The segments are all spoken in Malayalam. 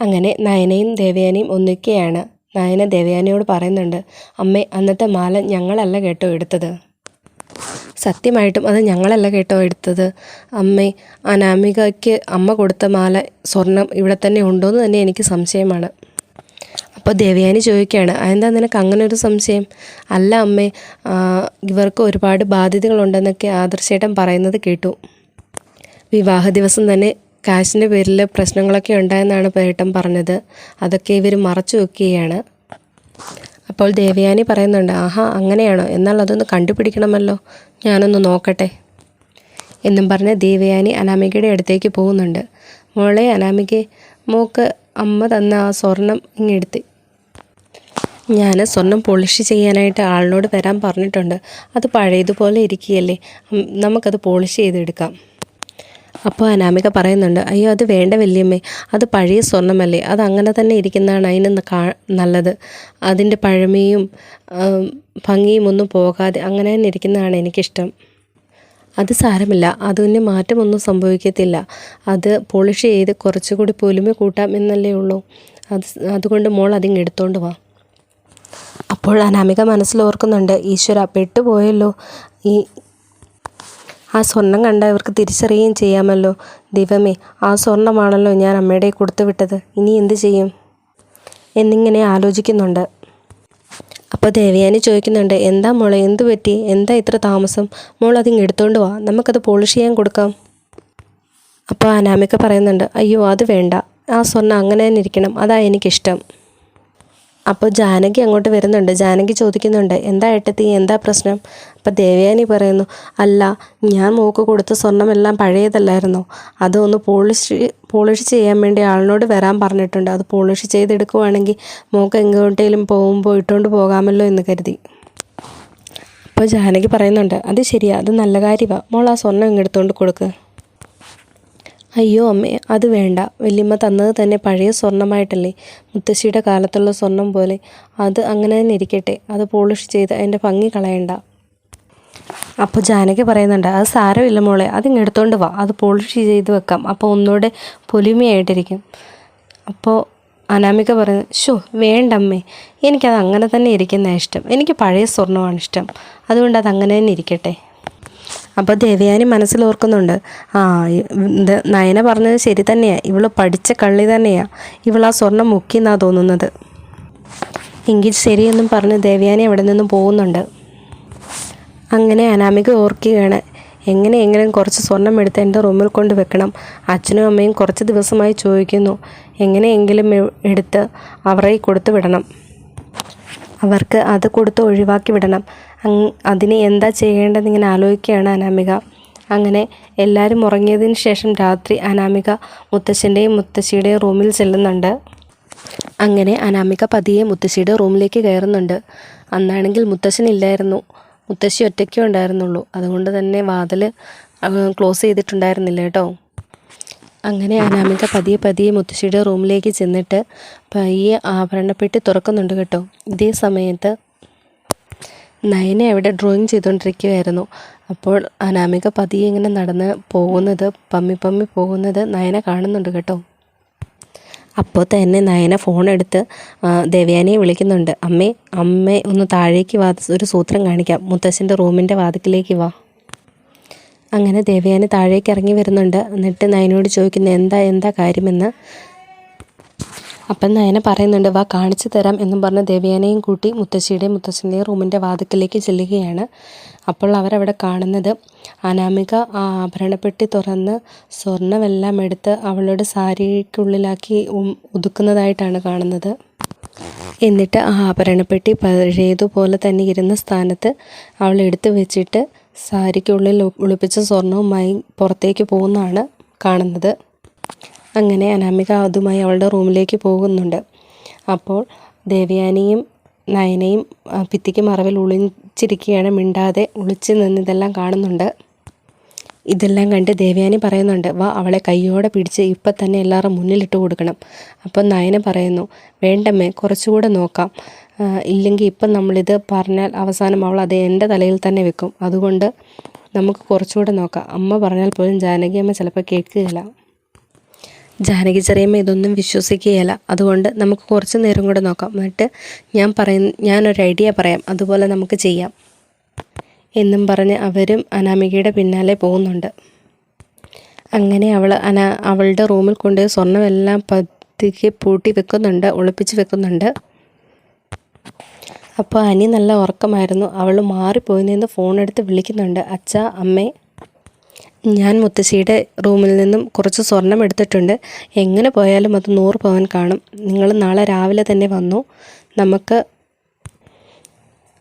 അങ്ങനെ നയനയും ദേവയാനിയും ഒന്നിക്കുകയാണ്. നയന ദേവയാനിയോട് പറയുന്നുണ്ട്, അമ്മേ അന്നത്തെ മാല ഞങ്ങളല്ല കേട്ടോ എടുത്തത്. സത്യമായിട്ടും അത് ഞങ്ങളല്ല കേട്ടോ എടുത്തത്. അമ്മേ, അനാമികയ്ക്ക് അമ്മ കൊടുത്ത മാല സ്വർണം ഇവിടെ തന്നെ ഉണ്ടോയെന്ന് തന്നെ എനിക്ക് സംശയമാണ്. അപ്പോൾ ദേവയാനി ചോദിക്കുകയാണ്, അതെന്താ നിനക്ക് അങ്ങനെ ഒരു സംശയം? അല്ല അമ്മേ, ഇവർക്ക് ഒരുപാട് ബാധ്യതകളുണ്ടെന്നൊക്കെ ആദർശേട്ടൻ പറയുന്നത് കേട്ടു. വിവാഹ ദിവസം തന്നെ കാശിൻ്റെ പേരിൽ പ്രശ്നങ്ങളൊക്കെ ഉണ്ടായെന്നാണ് ഏട്ടൻ പറഞ്ഞത്. അതൊക്കെ ഇവർ മറച്ചു വെക്കുകയാണ്. അപ്പോൾ ദേവയാനി പറയുന്നുണ്ട്, ആഹാ അങ്ങനെയാണോ, എന്നാൽ അതൊന്ന് കണ്ടുപിടിക്കണമല്ലോ, ഞാനൊന്ന് നോക്കട്ടെ എന്നും പറഞ്ഞ് ദേവയാനി അനാമികയുടെ അടുത്തേക്ക് പോകുന്നുണ്ട്. മോളെ അനാമികയെ, മോക്ക് അമ്മ തന്ന ആ സ്വർണം ഇങ്ങെടുത്ത്. ഞാൻ സ്വർണം പോളിഷ് ചെയ്യാനായിട്ട് ആളിനോട് വരാൻ പറഞ്ഞിട്ടുണ്ട്. അത് പഴയതുപോലെ ഇരിക്കുകയല്ലേ, നമുക്കത് പോളിഷ് ചെയ്തെടുക്കാം. അപ്പോൾ അനാമിക പറയുന്നുണ്ട്, അയ്യോ അത് വേണ്ട വല്യമ്മേ, അത് പഴയ സ്വർണ്ണമല്ലേ, അത് അങ്ങനെ തന്നെ ഇരിക്കുന്നതാണ് അതിന് നല്ലത്. അതിൻ്റെ പഴമയും ഭംഗിയും ഒന്നും പോകാതെ അങ്ങനെ തന്നെ ഇരിക്കുന്നതാണ് എനിക്കിഷ്ടം. അത് സാരമില്ല, അതിന് മാറ്റമൊന്നും സംഭവിക്കത്തില്ല. അത് പോളിഷ് ചെയ്ത് കുറച്ചുകൂടി പൊലിമ കൂട്ടാം എന്നല്ലേ ഉള്ളൂ. അതുകൊണ്ട് മോൾ അതിങ്ങ് എടുത്തോണ്ട് വാ. അപ്പോൾ അനാമിക മനസ്സിലോർക്കുന്നുണ്ട്, ഈശ്വര പെട്ടുപോയല്ലോ, ആ സ്വർണം കണ്ട ഇവർക്ക് തിരിച്ചറിയുകയും ചെയ്യാമല്ലോ. ദൈവമേ, ആ സ്വർണ്ണമാണല്ലോ ഞാൻ അമ്മയുടെ കൊടുത്തു വിട്ടത്, ഇനി എന്ത് ചെയ്യും എന്നിങ്ങനെ ആലോചിക്കുന്നുണ്ട്. അപ്പോൾ ദേവയാനി ചോദിക്കുന്നുണ്ട്, എന്താ മോളെ, എന്തു പറ്റി, എന്താ ഇത്ര താമസം? മോൾ അതിങ്ങ് എടുത്തോണ്ട് വാ, നമുക്കത് പോളിഷ് ചെയ്യാൻ കൊടുക്കാം. അപ്പോൾ അനാമിക പറയുന്നുണ്ട്, അയ്യോ അത് വേണ്ട, ആ സ്വർണ്ണം അങ്ങനെ തന്നെ ഇരിക്കണം, അതാ എനിക്കിഷ്ടം. അപ്പോൾ ജാനകി അങ്ങോട്ട് വരുന്നുണ്ട്. ജാനകി ചോദിക്കുന്നുണ്ട്, എന്താ ഏട്ടത്തി, എന്താ പ്രശ്നം? അപ്പോൾ ദേവയാനി പറയുന്നു, അല്ല, ഞാൻ മോക്ക് കൊടുത്ത സ്വർണ്ണമെല്ലാം പഴയതല്ലായിരുന്നോ, അതൊന്ന് പോളിഷ് ചെയ്യാൻ വേണ്ടി ആളിനോട് വരാൻ പറഞ്ഞിട്ടുണ്ട്. അത് പോളിഷ് ചെയ്തെടുക്കുവാണെങ്കിൽ മോക്ക് എങ്ങോട്ടേലും പോകുമ്പോൾ ഇട്ടുകൊണ്ട് പോകാമല്ലോ എന്ന് കരുതി. അപ്പോൾ ജാനകി പറയുന്നുണ്ട്, അത് ശരിയാ, അത് നല്ല കാര്യമാണ്, മോൾ ആ സ്വർണ്ണം ഇങ്ങെടുത്തോണ്ട് കൊടുക്ക്. അയ്യോ അമ്മേ, അത് വേണ്ട, വല്യമ്മ തന്നത് തന്നെ പഴയ സ്വർണ്ണമായിട്ടല്ലേ, മുത്തശ്ശിയുടെ കാലത്തുള്ള സ്വർണം പോലെ. അത് അങ്ങനെ തന്നെ ഇരിക്കട്ടെ, അത് പോളിഷ് ചെയ്ത് അതിൻ്റെ ഭംഗി കളയണ്ട. അപ്പോൾ ജാനകി പറയുന്നുണ്ട്, അത് സാരമില്ല മോളെ, അതിങ്ങെടുത്തോണ്ട് വാ, അത് പോളിഷ് ചെയ്ത് വെക്കാം, അപ്പോൾ ഒന്നുകൂടെ പൊലിമയായിട്ടിരിക്കും. അപ്പോൾ അനാമിക പറയുന്നു, ഷോ വേണ്ടമ്മേ, എനിക്കത് അങ്ങനെ തന്നെ ഇരിക്കുന്ന ഇഷ്ടം, എനിക്ക് പഴയ സ്വർണ്ണമാണ് ഇഷ്ടം, അതുകൊണ്ട് അത് അങ്ങനെ തന്നെ ഇരിക്കട്ടെ. അപ്പോൾ ദേവയാനി മനസ്സിലോർക്കുന്നുണ്ട്, നയന പറഞ്ഞത് ശരി തന്നെയാണ്, ഇവൾ പഠിച്ച കള്ളി തന്നെയാണ്, ഇവൾ ആ സ്വർണ്ണം മുക്കിയെന്നാണ് തോന്നുന്നത്. എങ്കിൽ ശരിയെന്നും പറഞ്ഞ് ദേവയാനി അവിടെ നിന്നും പോകുന്നുണ്ട്. അങ്ങനെ അനാമിക ഓർക്കുകയാണ്, എങ്ങനെയെങ്കിലും കുറച്ച് സ്വർണം എടുത്ത് എൻ്റെ റൂമിൽ കൊണ്ട് വെക്കണം. അച്ഛനും അമ്മയും കുറച്ച് ദിവസമായി ചോദിക്കുന്നു, എങ്ങനെയെങ്കിലും എടുത്ത് അവരെ കൊടുത്തു വിടണം, അവർക്ക് അത് കൊടുത്ത് ഒഴിവാക്കി വിടണം. അതിന് എന്താ ചെയ്യേണ്ടതെന്നിങ്ങനെ ആലോചിക്കുകയാണ് അനാമിക. അങ്ങനെ എല്ലാവരും ഉറങ്ങിയതിന് ശേഷം രാത്രി അനാമിക മുത്തശ്ശൻ്റെയും മുത്തശ്ശിയുടെയും റൂമിൽ ചെല്ലുന്നുണ്ട്. അങ്ങനെ അനാമിക പതിയെ മുത്തശ്ശിയുടെ റൂമിലേക്ക് കയറുന്നുണ്ട്. അന്നാണെങ്കിൽ മുത്തശ്ശനില്ലായിരുന്നു, മുത്തശ്ശി ഒറ്റയ്ക്കേ ഉണ്ടായിരുന്നുള്ളൂ. അതുകൊണ്ട് തന്നെ വാതിൽ ക്ലോസ് ചെയ്തിട്ടുണ്ടായിരുന്നില്ല കേട്ടോ. അങ്ങനെ അനാമിക പതിയെ മുത്തശ്ശിയുടെ റൂമിലേക്ക് ചെന്നിട്ട് പയ്യെ ആഭരണപ്പെട്ടി തുറക്കുന്നുണ്ട് കേട്ടോ. ഇതേ സമയത്ത് നയന അവിടെ ഡ്രോയിങ് ചെയ്തുകൊണ്ടിരിക്കുകയായിരുന്നു. അപ്പോൾ അനാമിക പതിയെ ഇങ്ങനെ നടന്ന് പോകുന്നത്, പമ്മി പോകുന്നത് നയന കാണുന്നുണ്ട് കേട്ടോ. അപ്പോൾ തന്നെ നയന ഫോണെടുത്ത് ദേവയാനിയെ വിളിക്കുന്നുണ്ട്. അമ്മേ ഒന്ന് താഴേക്ക് വാ, ഒരു സൂത്രം കാണിക്കാം, മുത്തശ്ശൻ്റെ റൂമിൻ്റെ വാതിക്കലേക്ക് വാ. അങ്ങനെ ദേവയാനി താഴേക്ക് ഇറങ്ങി വരുന്നുണ്ട്. എന്നിട്ട് നയനോട് ചോദിക്കുന്നു, എന്താ കാര്യമെന്ന്. അപ്പം നയന പറയുന്നുണ്ട്, വാ കാണിച്ചു തരാം എന്നും പറഞ്ഞ് ദേവയാനിയും കൂട്ടി മുത്തശ്ശൻ്റെയും റൂമിൻ്റെ വാതിക്കലേക്ക് ചെല്ലുകയാണ്. അപ്പോൾ അവരവിടെ കാണുന്നത് അനാമിക ആ ആഭരണപ്പെട്ടി തുറന്ന് സ്വർണ്ണമെല്ലാം എടുത്ത് അവളുടെ സാരിക്കുള്ളിലാക്കി ഒതുക്കുന്നതായിട്ടാണ് കാണുന്നത്. എന്നിട്ട് ആ ആഭരണപ്പെട്ടി പഴയതുപോലെ തന്നെ ഇരുന്ന സ്ഥാനത്ത് അവൾ എടുത്തു വെച്ചിട്ട് സാരിക്കുള്ളിൽ ഒളിപ്പിച്ച സ്വർണവുമായി പുറത്തേക്ക് പോകുന്നതാണ് കാണുന്നത്. അങ്ങനെ അനാമിക അതുമായി അവളുടെ റൂമിലേക്ക് പോകുന്നുണ്ട്. അപ്പോൾ ദേവയാനിയും നയനയും ഭിത്തിക്ക് മറവിൽ ഒളിച്ചിരിക്കുകയാണ്, മിണ്ടാതെ ഒളിച്ച് നിന്ന് ഇതെല്ലാം കാണുന്നുണ്ട്. ഇതെല്ലാം കണ്ട് ദേവയാനി പറയുന്നുണ്ട്, വാ അവളെ കയ്യോടെ പിടിച്ച് ഇപ്പം തന്നെ എല്ലാവരും മുന്നിലിട്ട് കൊടുക്കണം. അപ്പം നയന പറയുന്നു, വേണ്ടമ്മേ കുറച്ചുകൂടെ നോക്കാം, ഇല്ലെങ്കിൽ ഇപ്പം നമ്മളിത് പറഞ്ഞാൽ അവസാനം അവൾ അത് എൻ്റെ തലയിൽ തന്നെ വെക്കും, അതുകൊണ്ട് നമുക്ക് കുറച്ചുകൂടെ നോക്കാം. അമ്മ പറഞ്ഞാൽ പോലും ജാനകി അമ്മ ചിലപ്പോൾ കേൾക്കുകയില്ല. ജാനകി ചെറിയമ്മ ഇതൊന്നും വിശ്വസിക്കുകയില്ല. അതുകൊണ്ട് നമുക്ക് കുറച്ച് നേരം കൂടെ നോക്കാം, എന്നിട്ട് ഞാനൊരു ഐഡിയ പറയാം, അതുപോലെ നമുക്ക് ചെയ്യാം എന്നും പറഞ്ഞ് അവരും അനാമികയുടെ പിന്നാലെ പോകുന്നുണ്ട്. അങ്ങനെ അവളുടെ റൂമിൽ കൊണ്ട് സ്വർണ്ണമെല്ലാം പതുക്കെ പൂട്ടി വെക്കുന്നുണ്ട്, ഒളിപ്പിച്ച് വെക്കുന്നുണ്ട്. അപ്പോൾ അനി നല്ല ഉറക്കമായിരുന്നു. അവൾ മാറിപ്പോയി നിന്ന് ഫോണെടുത്ത് വിളിക്കുന്നുണ്ട്. അച്ഛാ, അമ്മേ, ഞാൻ മുത്തശ്ശിയുടെ റൂമിൽ നിന്നും കുറച്ച് സ്വർണം എടുത്തിട്ടുണ്ട്. എങ്ങനെ പോയാലും അത് 100 പവൻ കാണും. നിങ്ങൾ നാളെ രാവിലെ തന്നെ വന്നു, നമുക്ക്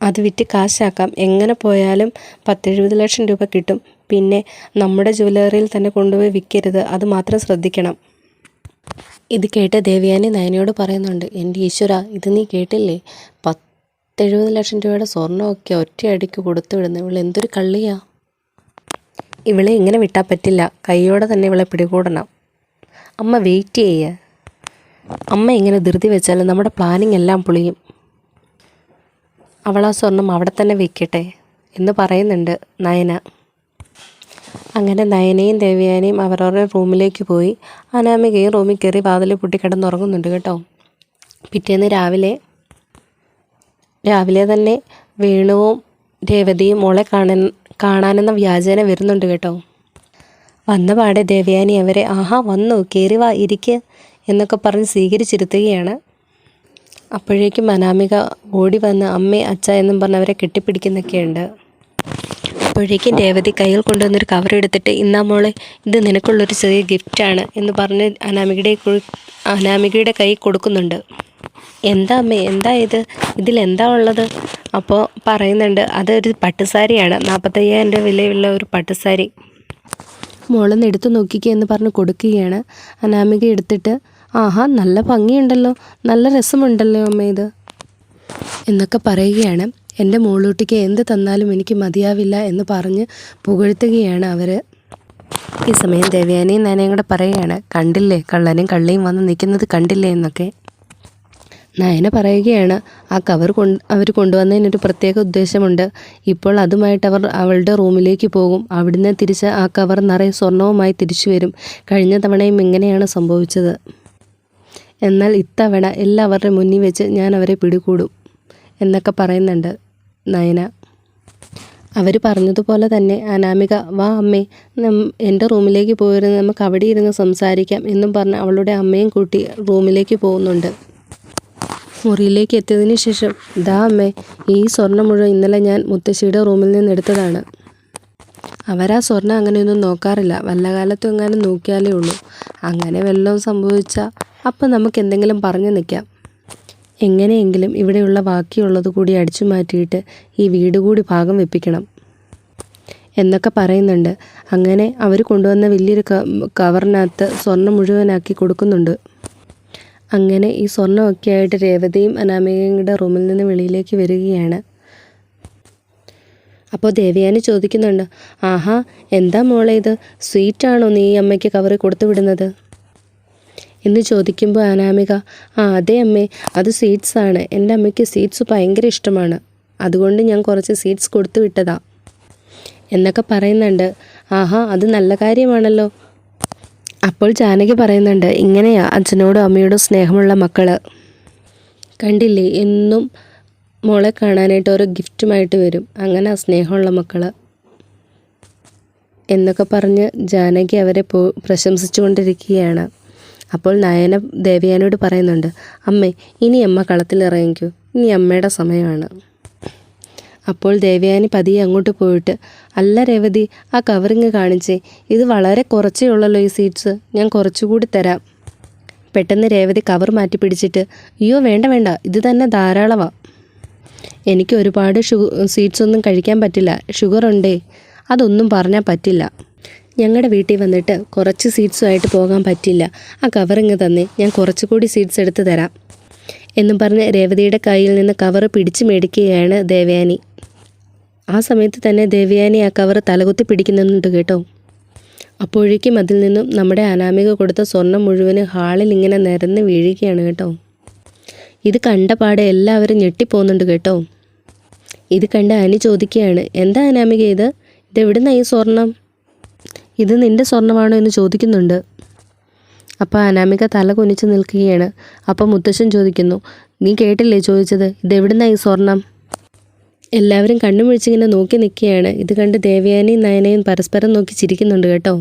അത് വിറ്റ് കാശാക്കാം. എങ്ങനെ പോയാലും 10-70 ലക്ഷം രൂപ കിട്ടും. പിന്നെ നമ്മുടെ ജ്വല്ലറിയിൽ തന്നെ കൊണ്ടുപോയി വിൽക്കരുത്, അത് മാത്രം ശ്രദ്ധിക്കണം. ഇത് കേട്ട് ദേവയാനി നയനയോട് പറയുന്നുണ്ട്. എൻ്റെ ഈശ്വര, ഇത് നീ കേട്ടില്ലേ? 10-70 ലക്ഷം രൂപയുടെ സ്വർണ്ണമൊക്കെ ഒറ്റയടിക്ക് കൊടുത്തു വിടുന്നു. ഇവൾ എന്തൊരു കള്ളിയാ! ഇവളെ ഇങ്ങനെ വിട്ടാൽ പറ്റില്ല, കൈയോടെ തന്നെ ഇവളെ പിടികൂടണം. അമ്മ വെയിറ്റ് ചെയ്യുക. അമ്മ ഇങ്ങനെ ധൃതി വെച്ചാൽ നമ്മുടെ പ്ലാനിങ് എല്ലാം പൊളിയും. അവൾ ആ സ്വർണം അവിടെ തന്നെ വെക്കട്ടെ എന്ന് പറയുന്നുണ്ട് നയന. അങ്ങനെ നയനയും ദേവയാനിയും അവരവരുടെ റൂമിലേക്ക് പോയി. അനാമികയും റൂമിൽ കയറി വാതിൽ പൊട്ടി കിടന്നുറങ്ങുന്നുണ്ട് കേട്ടോ. പിറ്റേന്ന് രാവിലെ തന്നെ വേണുവും രേവതിയും മോളെ കാണാനെന്ന വ്യാജേന വരുന്നുണ്ട് കേട്ടോ. വന്ന പാടെ ദേവയാനി അവരെ ആഹാ വന്നു, കയറി വാ, ഇരിക്ക് എന്നൊക്കെ പറഞ്ഞ് സ്വീകരിച്ചിരുത്തുകയാണ്. അപ്പോഴേക്കും അനാമിക ഓടി വന്ന് അമ്മേ അച്ഛ എന്നും പറഞ്ഞ് അവരെ കെട്ടിപ്പിടിക്കുന്നൊക്കെയുണ്ട്. അപ്പോഴേക്കും രേവതി കയ്യിൽ കൊണ്ടുവന്നൊരു കവർ എടുത്തിട്ട് ഇന്നാ മോളെ, ഇത് നിനക്കുള്ളൊരു ചെറിയ ഗിഫ്റ്റാണ് എന്ന് പറഞ്ഞ് അനാമികയുടെ കൈ കൊടുക്കുന്നുണ്ട്. എന്താ അമ്മേ, എന്താ ഇതിലെന്താ ഉള്ളത്? അപ്പോൾ പറയുന്നുണ്ട്, അതൊരു പട്ടുസാരിയാണ്, 45,000 രൂപ വിലയുള്ള ഒരു പട്ടുസാരി. മോളൊന്ന് എടുത്തു നോക്കിക്കുക എന്ന് പറഞ്ഞ് കൊടുക്കുകയാണ്. അനാമിക എടുത്തിട്ട് ആഹാ നല്ല ഭംഗിയുണ്ടല്ലോ, നല്ല രസമുണ്ടല്ലോ അമ്മ ഇത് എന്നൊക്കെ പറയുകയാണ്. എൻ്റെ മോളൂട്ടിക്ക് എന്ത് തന്നാലും എനിക്ക് മതിയാവില്ല എന്ന് പറഞ്ഞ് പുകഴ്ത്തുകയാണ് അവർ. ഈ സമയം ദേവയാനിയും നയനയും കൂടെ പറയുകയാണ്, കണ്ടില്ലേ കള്ളനും കള്ളിയും വന്ന് നിൽക്കുന്നത് കണ്ടില്ലേ എന്നൊക്കെ. നയന പറയുകയാണ്, ആ കവർ അവർ കൊണ്ടുവന്നതിനൊരു പ്രത്യേക ഉദ്ദേശമുണ്ട്. ഇപ്പോൾ അതുമായിട്ട് അവളുടെ റൂമിലേക്ക് പോകും. അവിടുന്ന് തിരിച്ച് ആ കവർ നിറയെ സ്വർണവുമായി തിരിച്ചു വരും. കഴിഞ്ഞ തവണയും ഇങ്ങനെയാണ് സംഭവിച്ചത്. എന്നാൽ ഇത്തവണ എല്ലാവരുടെ മുന്നിൽ വെച്ച് ഞാൻ അവരെ പിടികൂടും എന്നൊക്കെ പറയുന്നുണ്ട് നയന. അവർ പറഞ്ഞതുപോലെ തന്നെ അനാമിക വാ അമ്മേ, എൻ്റെ റൂമിലേക്ക് പോയിരുന്ന് നമുക്ക് അവിടെ ഇരുന്ന് സംസാരിക്കാം എന്നും പറഞ്ഞ് അവളുടെ അമ്മയും കൂട്ടി റൂമിലേക്ക് പോകുന്നുണ്ട്. മുറിയിലേക്ക് എത്തിയതിന് ശേഷം ദാ അമ്മേ, ഈ സ്വർണ്ണം മുഴുവൻ ഇന്നലെ ഞാൻ മുത്തശ്ശിയുടെ റൂമിൽ നിന്ന് എടുത്തതാണ്. അവരാ സ്വർണ്ണം അങ്ങനെയൊന്നും നോക്കാറില്ല, വല്ല കാലത്തും എങ്ങാനും നോക്കിയാലേ ഉള്ളൂ. അങ്ങനെ വല്ലതും സംഭവിച്ചാൽ അപ്പം നമുക്ക് എന്തെങ്കിലും പറഞ്ഞു നിൽക്കാം. എങ്ങനെയെങ്കിലും ഇവിടെയുള്ള ബാക്കിയുള്ളത് കൂടി അടിച്ചു മാറ്റിയിട്ട് ഈ വീട് കൂടി ഭാഗം വെപ്പിക്കണം എന്നൊക്കെ പറയുന്നുണ്ട്. അങ്ങനെ അവർ കൊണ്ടുവന്ന വലിയൊരു കവറിനകത്ത് സ്വർണ്ണം മുഴുവനാക്കി കൊടുക്കുന്നുണ്ട്. അങ്ങനെ ഈ സ്വർണ്ണമൊക്കെ ആയിട്ട് രേവതിയും അനാമികയുടെ റൂമിൽ നിന്ന് വെളിയിലേക്ക് വരികയാണ്. അപ്പോൾ ദേവയാനി ചോദിക്കുന്നുണ്ട്, ആഹാ എന്താ മോളെ ഇത്, സ്വീറ്റാണോ നീ അമ്മയ്ക്ക് കവറിൽ കൊടുത്തു വിടുന്നത് എന്ന് ചോദിക്കുമ്പോൾ അനാമിക അതെ അമ്മേ, അത് സ്വീറ്റ്സാണ്. എൻ്റെ അമ്മയ്ക്ക് സ്വീറ്റ്സ് ഭയങ്കര ഇഷ്ടമാണ്, അതുകൊണ്ട് ഞാൻ കുറച്ച് സ്വീറ്റ്സ് കൊടുത്തു വിട്ടതാ എന്നൊക്കെ പറയുന്നുണ്ട്. ആഹാ അത് നല്ല കാര്യമാണല്ലോ. അപ്പോൾ ജാനകി പറയുന്നുണ്ട്, ഇങ്ങനെയാ അച്ഛനോടും അമ്മയോടും സ്നേഹമുള്ള മക്കൾ. കണ്ടില്ലേ, എന്നും മോളെ കാണാനായിട്ട് ഓരോ ഗിഫ്റ്റുമായിട്ട് വരും, അങ്ങനെ ആ സ്നേഹമുള്ള മക്കൾ എന്നൊക്കെ പറഞ്ഞ് ജാനകി അവരെ പ്രശംസിച്ചു കൊണ്ടിരിക്കുകയാണ്. അപ്പോൾ നയന ദേവയാനിയോട് പറയുന്നുണ്ട്, അമ്മേ ഇനി അമ്മ കളത്തിലിറങ്ങിക്കൂ, ഇനി അമ്മയുടെ സമയമാണ്. അപ്പോൾ ദേവയാനി പതിയെ അങ്ങോട്ട് പോയിട്ട് അല്ല രേവതി, ആ കവറിങ് കാണിച്ചേ, ഇത് വളരെ കുറച്ചേ ഉള്ളല്ലോ ഈ സീഡ്സ്, ഞാൻ കുറച്ചുകൂടി തരാം. പെട്ടെന്ന് രേവതി കവർ മാറ്റി പിടിച്ചിട്ട് അയ്യോ വേണ്ട വേണ്ട, ഇത് തന്നെ ധാരാളമാണ്. എനിക്ക് ഒരുപാട് സ്വീറ്റ്സ് ഒന്നും കഴിക്കാൻ പറ്റില്ല, ഷുഗർ ഉണ്ടേ, അതൊന്നും പറഞ്ഞാൽ പറ്റില്ല. ഞങ്ങളുടെ വീട്ടിൽ വന്നിട്ട് കുറച്ച് സീഡ്സുമായിട്ട് പോകാൻ പറ്റില്ല, ആ കവറിങ് തന്നെ, ഞാൻ കുറച്ചുകൂടി സീഡ്സ് എടുത്ത് തരാം എന്നും പറഞ്ഞ് രേവതിയുടെ കയ്യിൽ നിന്ന് കവർ പിടിച്ചു മേടിക്കുകയാണ് ദേവയാനി. ആ സമയത്ത് തന്നെ ദേവയാനി ആ കവർ തലകുത്തി പിടിക്കുന്നുണ്ട് കേട്ടോ. അപ്പോഴേക്കും അതിൽ നിന്നും നമ്മുടെ അനാമിക കൊടുത്ത സ്വർണം മുഴുവനും ഹാളിൽ ഇങ്ങനെ നിരന്ന് വീഴുകയാണ് കേട്ടോ. ഇത് കണ്ട പാടെ എല്ലാവരും ഞെട്ടിപ്പോകുന്നുണ്ട് കേട്ടോ. ഇത് കണ്ട് അനി ചോദിക്കുകയാണ്, എന്താ അനാമിക ഇതെവിടുന്നാ ഈ സ്വർണം, ഇത് നിൻ്റെ സ്വർണ്ണമാണോ എന്ന് ചോദിക്കുന്നുണ്ട്. അപ്പോൾ അനാമിക തല കുനിച്ച് നിൽക്കുകയാണ്. അപ്പോൾ മുത്തശ്ശൻ ചോദിക്കുന്നു, നീ കേട്ടില്ലേ ചോദിച്ചത്, ഇതെവിടുന്നാ ഈ സ്വർണം? എല്ലാവരും കണ്ണും മിഴിച്ചിങ്ങനെ നോക്കി നിൽക്കുകയാണ്. ഇത് കണ്ട് ദേവയാനിയും നയനയും പരസ്പരം നോക്കി ചിരിക്കുന്നുണ്ട് കേട്ടോ.